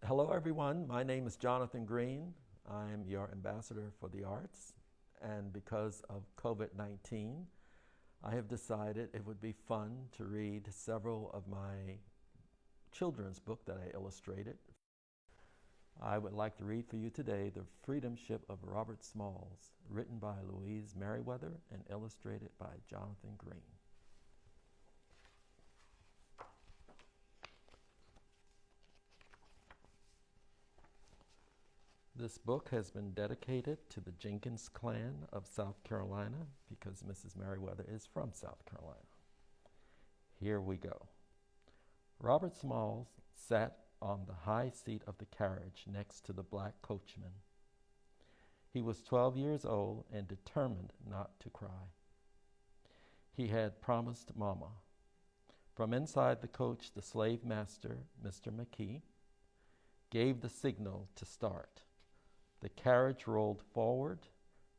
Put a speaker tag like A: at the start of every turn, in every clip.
A: Hello, everyone. My name is Jonathan Green. I'm your ambassador for the arts. And because of COVID-19, I have decided it would be fun to read several of my children's book that I illustrated. I would like to read for you today The Freedom Ship of Robert Smalls, written by Louise Meriwether and illustrated by Jonathan Green. This book has been dedicated to the Jenkins clan of South Carolina because Mrs. Meriwether is from South Carolina. Here we go. Robert Smalls sat on the high seat of the carriage next to the black coachman. He was 12 years old and determined not to cry. He had promised Mama. From inside the coach, the slave master, Mr. McKee, gave the signal to start. The carriage rolled forward.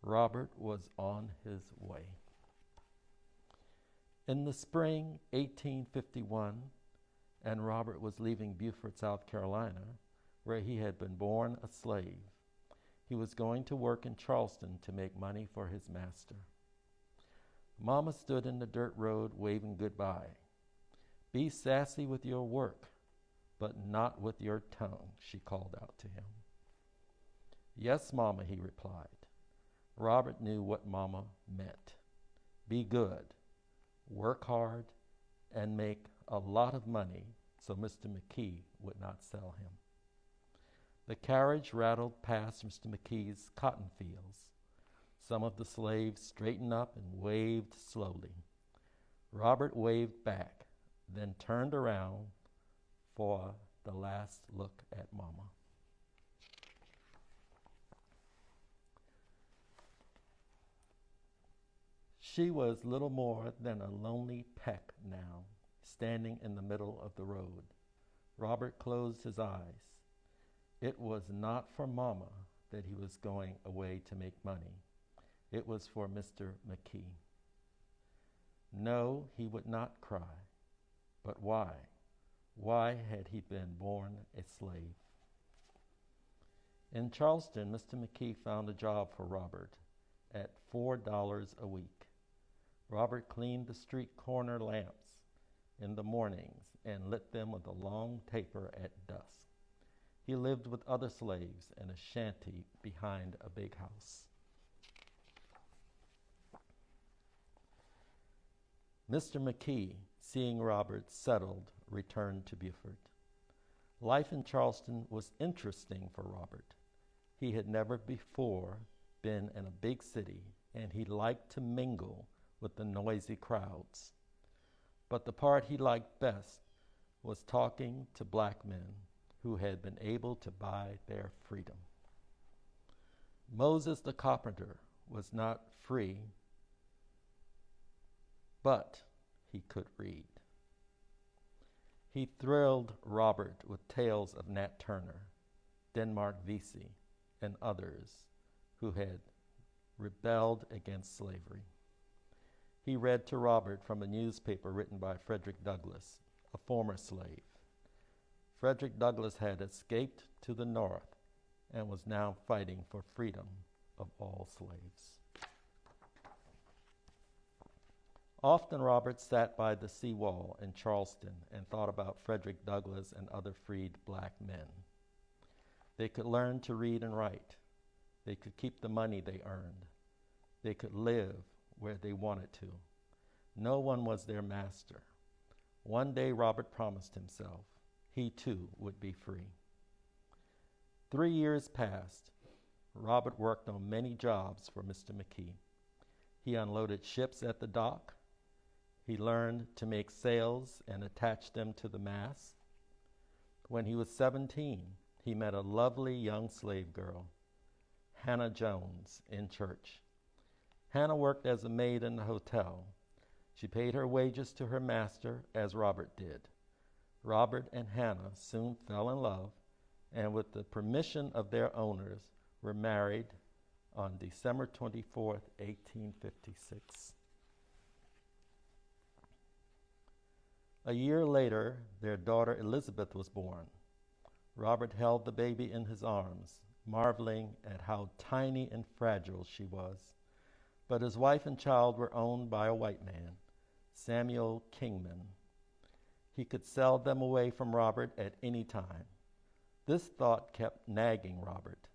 A: Robert was on his way. In the spring 1851, and Robert was leaving Beaufort, South Carolina, where he had been born a slave. He was going to work in Charleston to make money for his master. Mama stood in the dirt road waving goodbye. "Be sassy with your work, but not with your tongue," she called out to him. "Yes, Mama," he replied. Robert knew what Mama meant. Be good, work hard, and make a lot of money so Mr. McKee would not sell him. The carriage rattled past Mr. McKee's cotton fields. Some of the slaves straightened up and waved slowly. Robert waved back, then turned around for the last look at Mama. She was little more than a lonely peck now, standing in the middle of the road. Robert closed his eyes. It was not for Mama that he was going away to make money. It was for Mr. McKee. No, he would not cry. But why? Why had he been born a slave? In Charleston, Mr. McKee found a job for Robert at $4 a week. Robert cleaned the street corner lamps in the mornings and lit them with a long taper at dusk. He lived with other slaves in a shanty behind a big house. Mr. McKee, seeing Robert settled, returned to Beaufort. Life in Charleston was interesting for Robert. He had never before been in a big city, and he liked to mingle with the noisy crowds. But the part he liked best was talking to black men who had been able to buy their freedom. Moses the carpenter was not free, but he could read. He thrilled Robert with tales of Nat Turner, Denmark Vesey, and others who had rebelled against slavery. He read to Robert from a newspaper written by Frederick Douglass, a former slave. Frederick Douglass had escaped to the north and was now fighting for freedom of all slaves. Often Robert sat by the seawall in Charleston and thought about Frederick Douglass and other freed black men. They could learn to read and write. They could keep the money they earned. They could live where they wanted to. No one was their master. One day Robert promised himself he too would be free. 3 years passed. Robert worked on many jobs for Mr. McKee. He unloaded ships at the dock. He learned to make sails and attach them to the mast. When he was 17, he met a lovely young slave girl, Hannah Jones, in church. Hannah worked as a maid in the hotel. She paid her wages to her master as Robert did. Robert and Hannah soon fell in love, and with the permission of their owners, were married on December 24th, 1856. A year later, their daughter Elizabeth was born. Robert held the baby in his arms, marveling at how tiny and fragile she was. But his wife and child were owned by a white man, Samuel Kingman. He could sell them away from Robert at any time. This thought kept nagging Robert.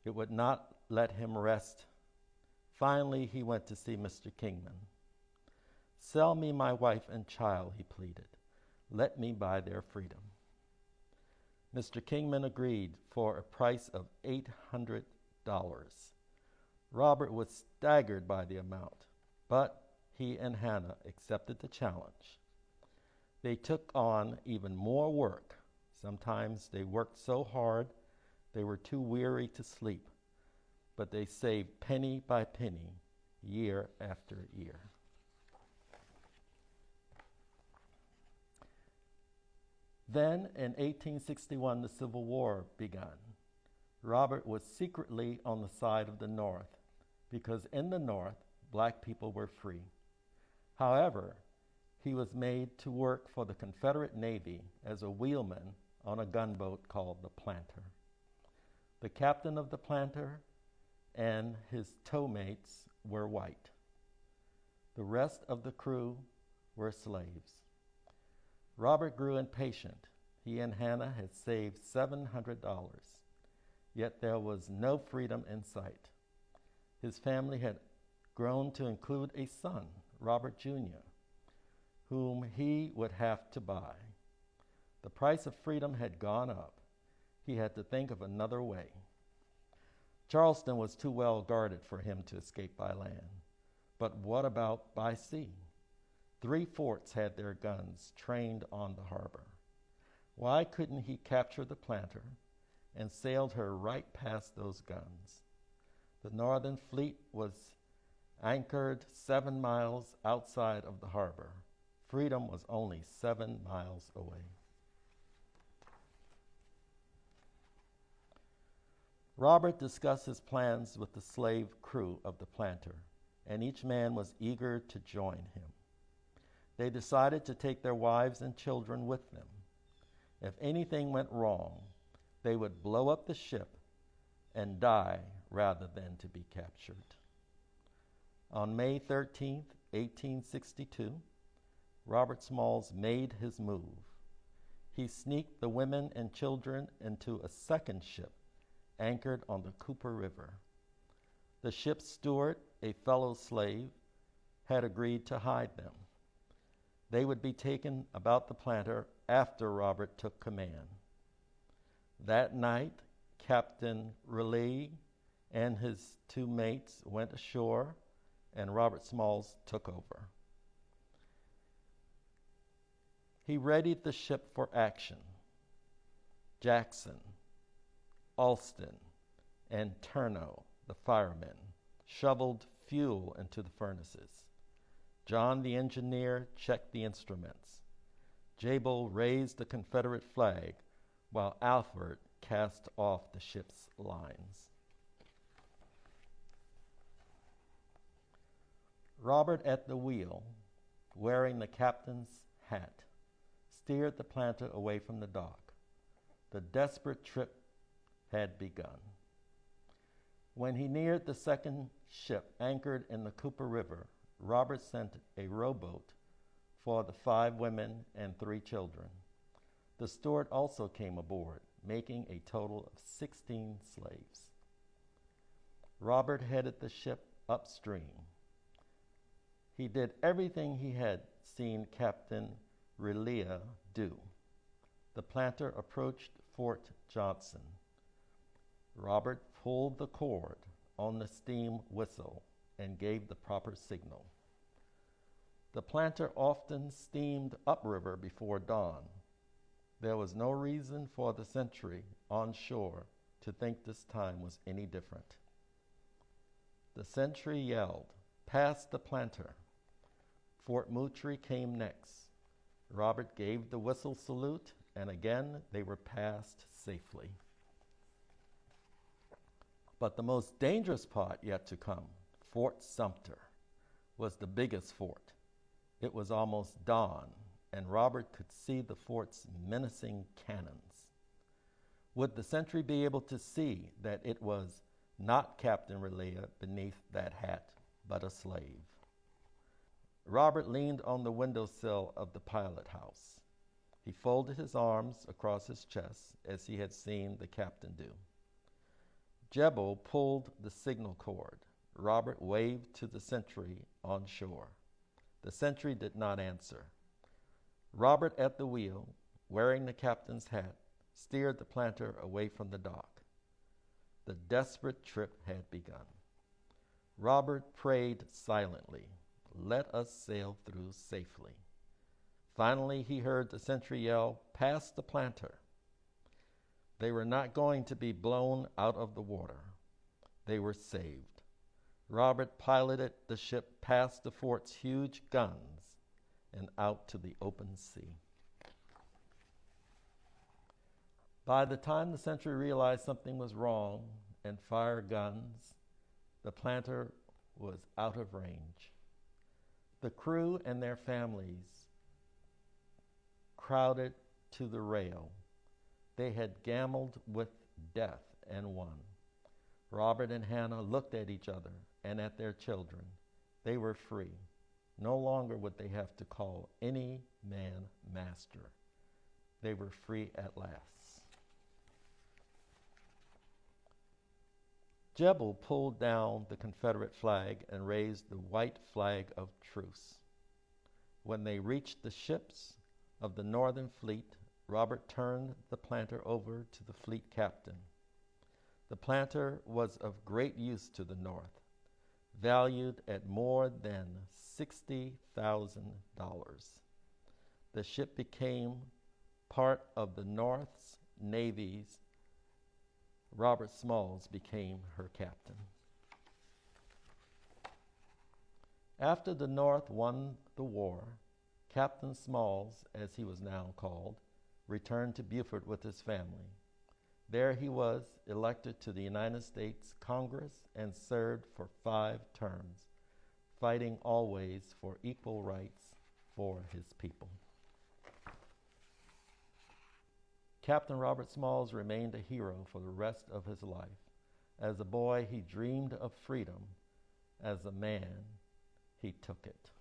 A: It would not let him rest. Finally, he went to see Mr. Kingman. "Sell me my wife and child," he pleaded. "Let me buy their freedom." Mr. Kingman agreed for a price of $800. Robert was staggered by the amount, but he and Hannah accepted the challenge. They took on even more work. Sometimes they worked so hard they were too weary to sleep, but they saved penny by penny, year after year. Then, in 1861, the Civil War began. Robert was secretly on the side of the North, because in the North, black people were free. However, he was made to work for the Confederate Navy as a wheelman on a gunboat called the Planter. The captain of the Planter and his towmates were white. The rest of the crew were slaves. Robert grew impatient. He and Hannah had saved $700, yet there was no freedom in sight. His family had grown to include a son, Robert Jr., whom he would have to buy. The price of freedom had gone up. He had to think of another way. Charleston was too well guarded for him to escape by land. But what about by sea? 3 forts had their guns trained on the harbor. Why couldn't he capture the Planter and sailed her right past those guns? The Northern fleet was anchored 7 miles outside of the harbor. Freedom was only 7 miles away. Robert discussed his plans with the slave crew of the Planter, and each man was eager to join him. They decided to take their wives and children with them. If anything went wrong, they would blow up the ship and die rather than to be captured. On May 13, 1862, Robert Smalls made his move. He sneaked the women and children into a second ship anchored on the Cooper River. The ship's steward, a fellow slave, had agreed to hide them. They would be taken about the Planter after Robert took command. That night, Captain Raleigh and his 2 mates went ashore, and Robert Smalls took over. He readied the ship for action. Jackson, Alston, and Turno, the firemen, shoveled fuel into the furnaces. John, the engineer, checked the instruments. Jabel raised the Confederate flag, while Alfred cast off the ship's lines. Robert at the wheel, wearing the captain's hat, steered the Planter away from the dock. The desperate trip had begun. When he neared the second ship anchored in the Cooper River, Robert sent a rowboat for the 5 women and 3 children. The steward also came aboard, making a total of 16 slaves. Robert headed the ship upstream. He did everything he had seen Captain Raleigh do. The Planter approached Fort Johnson. Robert pulled the cord on the steam whistle and gave the proper signal. The Planter often steamed upriver before dawn. There was no reason for the sentry on shore to think this time was any different. The sentry yelled, "Pass the Planter." Fort Moultrie came next. Robert gave the whistle salute, and again they were passed safely. But the most dangerous part yet to come, Fort Sumter, was the biggest fort. It was almost dawn, and Robert could see the fort's menacing cannons. Would the sentry be able to see that it was not Captain Relea beneath that hat, but a slave? Robert leaned on the windowsill of the pilot house. He folded his arms across his chest as he had seen the captain do. Jebel pulled the signal cord. Robert waved to the sentry on shore. The sentry did not answer. Robert at the wheel, wearing the captain's hat, steered the planter away from the dock. The desperate trip had begun. Robert prayed silently, "Let us sail through safely." Finally, he heard the sentry yell, "Pass the planter." They were not going to be blown out of the water. They were saved. Robert piloted the ship past the fort's huge guns and out to the open sea. By the time the sentry realized something was wrong and fired guns, the planter was out of range. The crew and their families crowded to the rail. They had gambled with death and won. Robert and Hannah looked at each other and at their children. They were free. No longer would they have to call any man master. They were free at last. Jebel pulled down the Confederate flag and raised the white flag of truce. When they reached the ships of the Northern Fleet, Robert turned the planter over to the fleet captain. The planter was of great use to the North, valued at more than $60,000. The ship became part of the North's Navy's. Robert Smalls became her captain. After the North won the war, Captain Smalls, as he was now called, returned to Beaufort with his family. There he was elected to the United States Congress and served for 5 terms, fighting always for equal rights for his people. Captain Robert Smalls remained a hero for the rest of his life. As a boy, he dreamed of freedom. As a man, he took it.